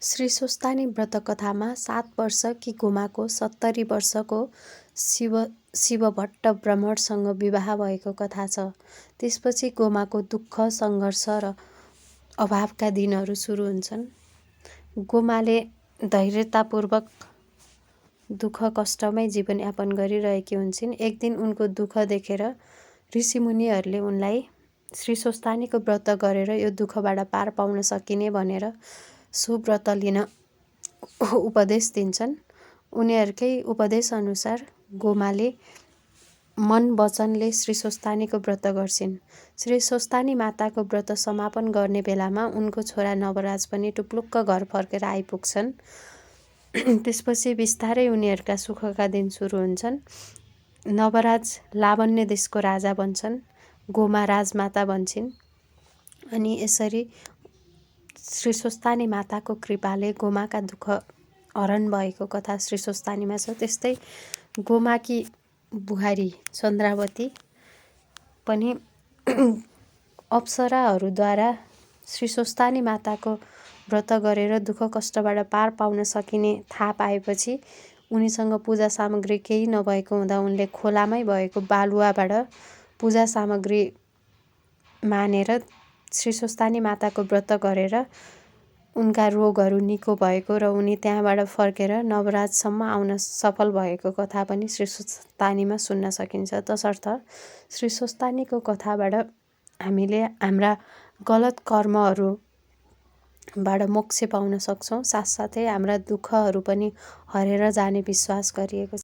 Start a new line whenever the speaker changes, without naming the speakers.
श्री स्वस्तानी व्रत कथामा 7 वर्षकी गोमाको 70 वर्षको शिवभट्ट ब्राह्मणसँग विवाह भएको कथा छ। त्यसपछि गोमाको दुःख, सङ्घर्ष र अभावका दिनहरू सुरु हुन्छन्। गोमाले धैर्यतापूर्वक दुःख कष्टमै जीवनयापन गरिरहेकी हुन्छन्। एक दिन उनको दुःख देखेर ऋषिमुनिहरूले उनलाई श्री स्वस्तानीको व्रत गरेर यो दुःखबाट पार पाउन सकिने भनेर सो व्रत लिन उपदेश दिन्छन्। उनीहरूकै उपदेश अनुसार गोमाले मन वचनले श्री स्वस्तानीको व्रत गर्छिन्। श्री स्वस्तानी माताको व्रत समापन गर्ने बेलामा उनको छोरा नवराज पनि टुप्लुक्क घर फर्केर आइपुग्छन्। त्यसपछि बिस्तारै उनीहरूका सुखका दिन सुरु हुन्छन्। नवराज लावण्य देशको राजा बन्छन्, गोमा राजमाता बन्छिन्। अनि यसरी श्री स्वस्तानी माताको कृपाले गोमाका दुःख हरण भएको कथा श्री स्वस्तानीमा छ। त्यस्तै गोमाकी बुहारी चन्द्रावती पनि अप्सराहरूद्वारा श्री स्वस्तानी माताको व्रत गरेर दुःख कष्टबाट पार पाउन सकिने थाहा पाएपछि उनीसँग पूजा सामग्री केही नभएको हुँदा उनले खोलामै भएको बालुवाबाट पूजा सामग्री मानेर श्री स्वस्तानी माताको व्रत गरेर उनका रोगहरू निको भएको र उनी त्यहाँबाट फर्केर नवराजसम्म आउन सफल भएको कथा पनि श्री स्वस्तानीमा सुन्न सकिन्छ। तसर्थ श्री स्वस्तानीको कथाबाट हामीले हाम्रा गलत कर्महरूबाट मोक्ष पाउन सक्छौँ। साथसाथै हाम्रा दुःखहरू पनि हरेर जाने विश्वास गरिएको छ।